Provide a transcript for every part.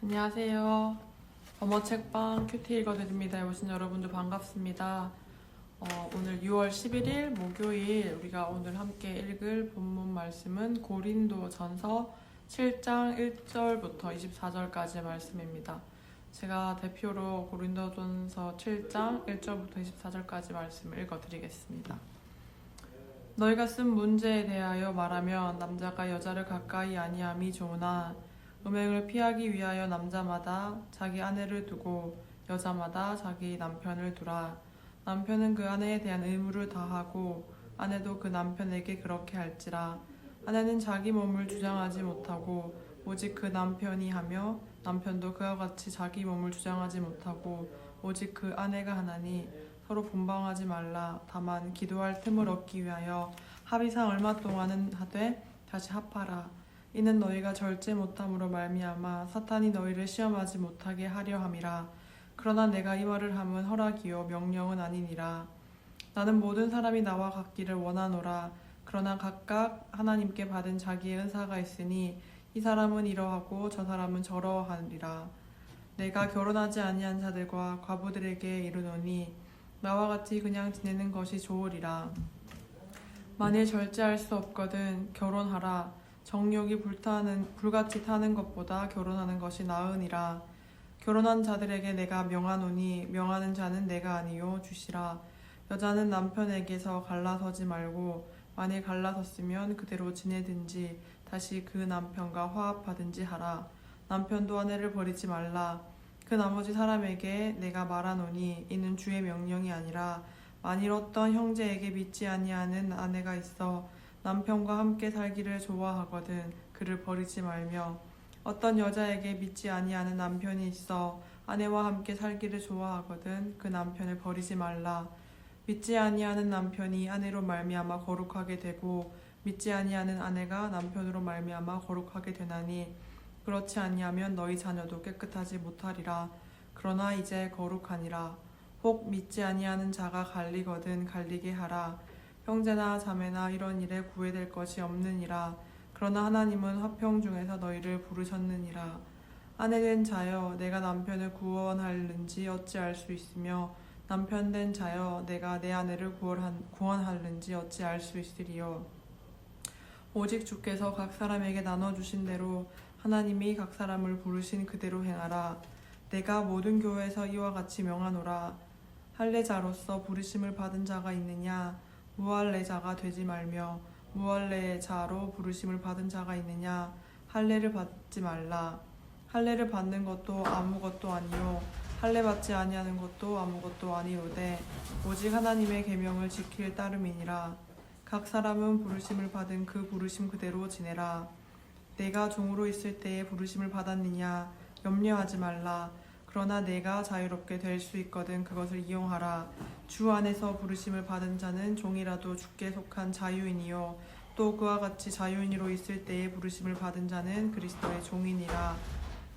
안녕하세요. 어머책방 큐티 읽어드립니다에 오신 여러분들 반갑습니다. 오늘 6월 11일 목요일 우리가 오늘 함께 읽을 본문 말씀은 고린도전서 7장 1절부터 24절까지의 말씀입니다. 제가 대표로 고린도전서 7장 1절부터 24절까지 말씀을 읽어드리겠습니다. 너희가 쓴 문제에 대하여 말하면 남자가 여자를 가까이 아니함이 좋으나 음행을 피하기 위하여 남자마다 자기 아내를 두고 여자마다 자기 남편을 두라. 남편은 그 아내에 대한 의무를 다하고 아내도 그 남편에게 그렇게 할지라. 아내는 자기 몸을 주장하지 못하고 오직 그 남편이 하며 남편도 그와 같이 자기 몸을 주장하지 못하고 오직 그 아내가 하나니 서로 분방하지 말라. 다만 기도할 틈을 얻기 위하여 합의상 얼마 동안은 하되 다시 합하라. 이는 너희가 절제 못함으로 말미암아 사탄이 너희를 시험하지 못하게 하려 함이라. 그러나 내가 이 말을 함은 허락이요 명령은 아니니라. 나는 모든 사람이 나와 같기를 원하노라. 그러나 각각 하나님께 받은 자기의 은사가 있으니 이 사람은 이러하고 저 사람은 저러하리라. 내가 결혼하지 아니한 자들과 과부들에게 이르노니 나와 같이 그냥 지내는 것이 좋으리라. 만일 절제할 수 없거든 결혼하라. 정욕이 불같이 타는 것보다 결혼하는 것이 나으니라. 결혼한 자들에게 내가 명하노니 명하는 자는 내가 아니요 주시라. 여자는 남편에게서 갈라서지 말고 만일 갈라섰으면 그대로 지내든지 다시 그 남편과 화합하든지 하라. 남편도 아내를 버리지 말라. 그 나머지 사람에게 내가 말하노니 이는 주의 명령이 아니라 만일 어떤 형제에게 믿지 아니하는 아내가 있어 남편과 함께 살기를 좋아하거든 그를 버리지 말며 어떤 여자에게 믿지 아니하는 남편이 있어 아내와 함께 살기를 좋아하거든 그 남편을 버리지 말라. 믿지 아니하는 남편이 아내로 말미암아 거룩하게 되고 믿지 아니하는 아내가 남편으로 말미암아 거룩하게 되나니 그렇지 아니하면 너희 자녀도 깨끗하지 못하리라. 그러나 이제 거룩하니라. 혹 믿지 아니하는 자가 갈리거든 갈리게 하라. 형제나 자매나 이런 일에 구애될 것이 없느니라. 그러나 하나님은 화평 중에서 너희를 부르셨느니라. 아내된 자여 내가 남편을 구원하는지 어찌 알 수 있으며 남편된 자여 내가 내 아내를 구원하는지 어찌 알 수 있으리요. 오직 주께서 각 사람에게 나눠주신 대로 하나님이 각 사람을 부르신 그대로 행하라. 내가 모든 교회에서 이와 같이 명하노라. 할례자로서 부르심을 받은 자가 있느냐? 무할례자가 되지 말며 무할례자로 부르심을 받은 자가 있느냐? 할례를 받지 말라. 할례를 받는 것도 아무것도 아니요 할례 받지 아니하는 것도 아무것도 아니로되 오직 하나님의 계명을 지킬 따름이니라. 각 사람은 부르심을 받은 그 부르심 그대로 지내라. 내가 종으로 있을 때에 부르심을 받았느냐? 염려하지 말라. 그러나 내가 자유롭게 될 수 있거든 그것을 이용하라. 주 안에서 부르심을 받은 자는 종이라도 주께 속한 자유인이요 또 그와 같이 자유인으로 있을 때에 부르심을 받은 자는 그리스도의 종이니라.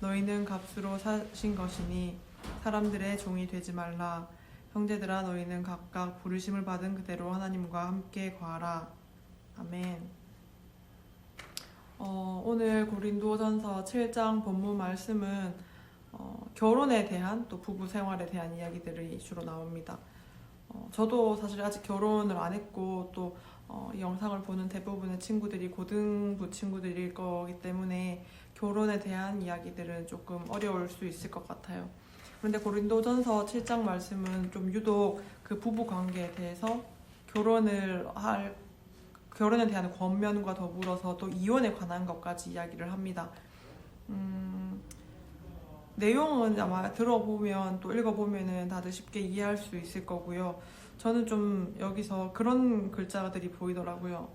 너희는 값으로 사신 것이니 사람들의 종이 되지 말라. 형제들아 너희는 각각 부르심을 받은 그대로 하나님과 함께 거하라. 아멘. 오늘 고린도전서 7장 본문 말씀은 결혼에 대한 또 부부 생활에 대한 이야기들이 주로 나옵니다. 저도 사실 아직 결혼을 안 했고 또 이 영상을 보는 대부분의 친구들이 고등부 친구들일 거기 때문에 결혼에 대한 이야기들은 조금 어려울 수 있을 것 같아요. 그런데 고린도전서 7장 말씀은 좀 유독 그 부부 관계에 대해서 결혼에 대한 권면과 더불어서 또 이혼에 관한 것까지 이야기를 합니다. 내용은 아마 들어보면 또 읽어보면은 다들 쉽게 이해할 수 있을 거고요. 저는 좀 여기서 그런 글자들이 보이더라고요.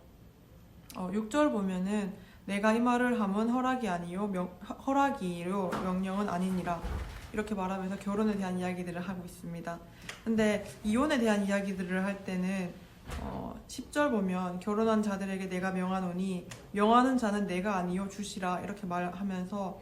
6절 보면은 내가 이 말을 함은 허락이요 명령은 아니니라 이렇게 말하면서 결혼에 대한 이야기들을 하고 있습니다. 근데 이혼에 대한 이야기들을 할 때는 10절 보면 결혼한 자들에게 내가 명하노니 명하는 자는 내가 아니요 주시라 이렇게 말하면서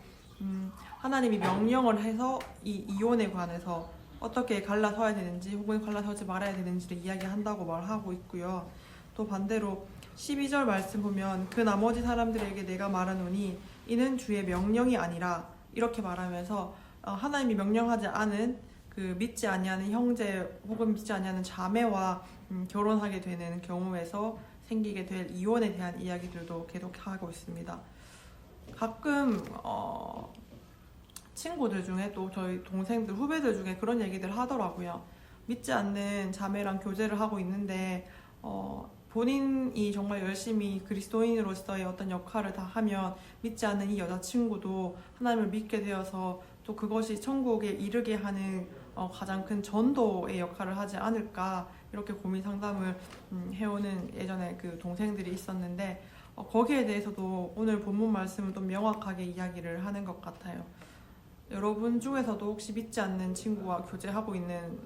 하나님이 명령을 해서 이 이혼에 관해서 어떻게 갈라서야 되는지 혹은 갈라서지 말아야 되는지를 이야기한다고 말하고 있고요. 또 반대로 12절 말씀 보면 그 나머지 사람들에게 내가 말하노니 이는 주의 명령이 아니라 이렇게 말하면서 하나님이 명령하지 않은 그 믿지 아니하는 형제 혹은 믿지 아니하는 자매와 결혼하게 되는 경우에서 생기게 될 이혼에 대한 이야기들도 계속 하고 있습니다. 가끔 친구들 중에 또 저희 동생들, 후배들 중에 그런 얘기들 하더라고요. 믿지 않는 자매랑 교제를 하고 있는데 본인이 정말 열심히 그리스도인으로서의 어떤 역할을 다 하면 믿지 않는 이 여자친구도 하나님을 믿게 되어서 또 그것이 천국에 이르게 하는 가장 큰 전도의 역할을 하지 않을까, 이렇게 고민 상담을 해오는 예전에 그 동생들이 있었는데 거기에 대해서도 오늘 본문 말씀은 좀 명확하게 이야기를 하는 것 같아요. 여러분 중에서도 혹시 믿지 않는 친구와 교제하고 있는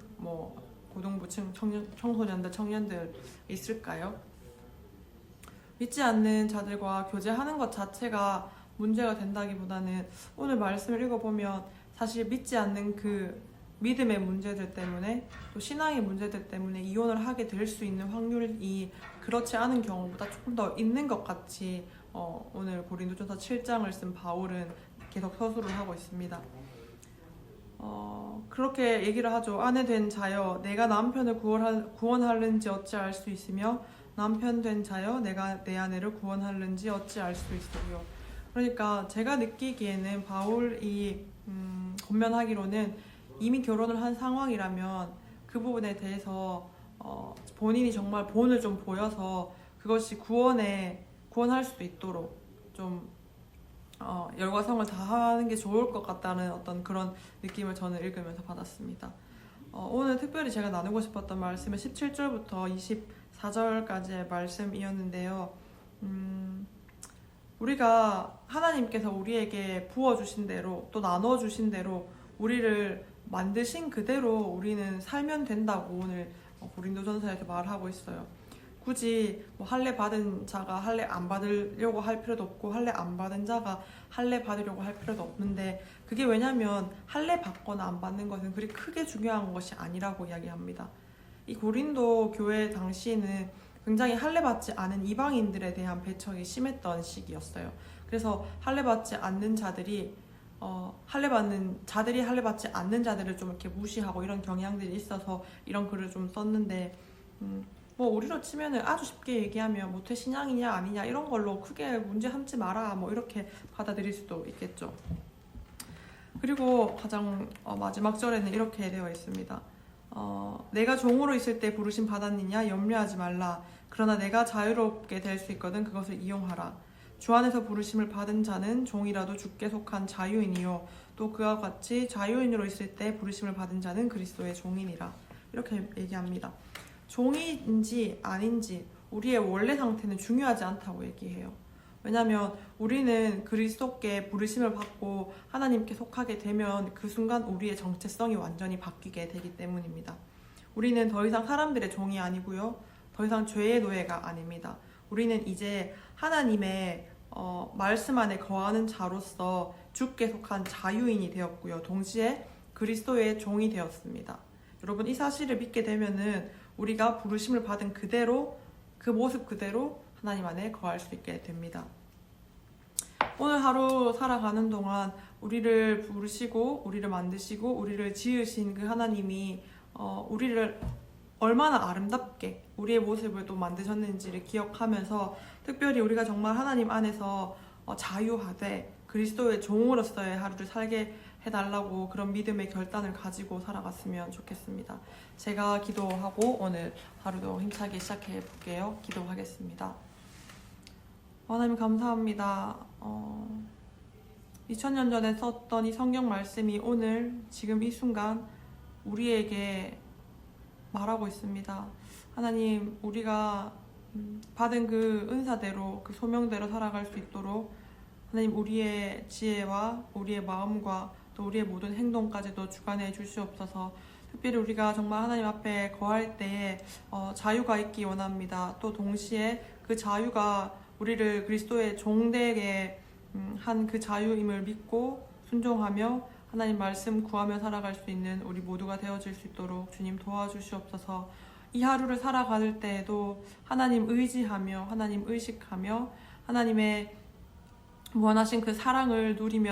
고등부층 청소년들, 청년들 있을까요? 믿지 않는 자들과 교제하는 것 자체가 문제가 된다기보다는 오늘 말씀을 읽어보면 사실 믿지 않는 그 믿음의 문제들 때문에 또 신앙의 문제들 때문에 이혼을 하게 될 수 있는 확률이 그렇지 않은 경우보다 조금 더 있는 것 같이 오늘 고린도전서 7장을 쓴 바울은 계속 서술을 하고 있습니다. 그렇게 얘기를 하죠. 아내 된 자여 내가 남편을 구원하는지 어찌 알 수 있으며 남편 된 자여 내가 내 아내를 구원하는지 어찌 알 수 있으며. 그러니까 제가 느끼기에는 바울이 권면하기로는 이미 결혼을 한 상황이라면 그 부분에 대해서 본인이 정말 본을 좀 보여서 그것이 구원할 수 있도록 좀 열과성을 다하는 게 좋을 것 같다는 어떤 그런 느낌을 저는 읽으면서 받았습니다. 오늘 특별히 제가 나누고 싶었던 말씀은 17절부터 24절까지의 말씀이었는데요. 우리가 하나님께서 우리에게 부어주신 대로 또 나눠주신 대로 우리를 만드신 그대로 우리는 살면 된다고 오늘 고린도전서에서 말하고 있어요. 굳이 할례 받은 자가 할례 안 받으려고 할 필요도 없고 할례 안 받은 자가 할례 받으려고 할 필요도 없는데, 그게 왜냐면 할례 받거나 안 받는 것은 그리 크게 중요한 것이 아니라고 이야기합니다. 이 고린도 교회 당시에는 굉장히 할례 받지 않은 이방인들에 대한 배척이 심했던 시기였어요. 그래서 할례 받지 않는 자들이 할례 받지 않는 자들을 좀 이렇게 무시하고 이런 경향들이 있어서 이런 글을 좀 썼는데, 우리로 치면은 아주 쉽게 얘기하면 모태 신앙이냐 아니냐 이런 걸로 크게 문제 삼지 마라 이렇게 받아들일 수도 있겠죠. 그리고 가장 마지막 절에는 이렇게 되어 있습니다. 내가 종으로 있을 때 부르심 받았느냐 염려하지 말라. 그러나 내가 자유롭게 될 수 있거든 그것을 이용하라. 주 안에서 부르심을 받은 자는 종이라도 주께 속한 자유인이요 또 그와 같이 자유인으로 있을 때 부르심을 받은 자는 그리스도의 종이니라. 이렇게 얘기합니다. 종인지 아닌지 우리의 원래 상태는 중요하지 않다고 얘기해요. 왜냐하면 우리는 그리스도께 부르심을 받고 하나님께 속하게 되면 그 순간 우리의 정체성이 완전히 바뀌게 되기 때문입니다. 우리는 더 이상 사람들의 종이 아니고요, 더 이상 죄의 노예가 아닙니다. 우리는 이제 하나님의 말씀 안에 거하는 자로서 주께 속한 자유인이 되었고요, 동시에 그리스도의 종이 되었습니다. 여러분, 이 사실을 믿게 되면은 우리가 부르심을 받은 그대로, 그 모습 그대로 하나님 안에 거할 수 있게 됩니다. 오늘 하루 살아가는 동안 우리를 부르시고 우리를 만드시고 우리를 지으신 그 하나님이 우리를 얼마나 아름답게 우리의 모습을 또 만드셨는지를 기억하면서, 특별히 우리가 정말 하나님 안에서 자유하되 그리스도의 종으로서의 하루를 살게 해달라고 그런 믿음의 결단을 가지고 살아갔으면 좋겠습니다. 제가 기도하고 오늘 하루도 힘차게 시작해 볼게요. 기도하겠습니다. 하나님 감사합니다. 2000년 전에 썼던 이 성경 말씀이 오늘 지금 이 순간 우리에게 말하고 있습니다. 하나님, 우리가 받은 그 은사대로 그 소명대로 살아갈 수 있도록 하나님 우리의 지혜와 우리의 마음과 또 우리의 모든 행동까지도 주관해 주시옵소서. 특별히 우리가 정말 하나님 앞에 거할 때에 자유가 있기 원합니다. 또 동시에 그 자유가 우리를 그리스도의 종되게 한 그 자유임을 믿고 순종하며 하나님 말씀 구하며 살아갈 수 있는 우리 모두가 되어질 수 있도록 주님 도와주시옵소서. 이 하루를 살아갈 때에도 하나님 의지하며 하나님 의식하며 하나님의 무한하신 그 사랑을 누리며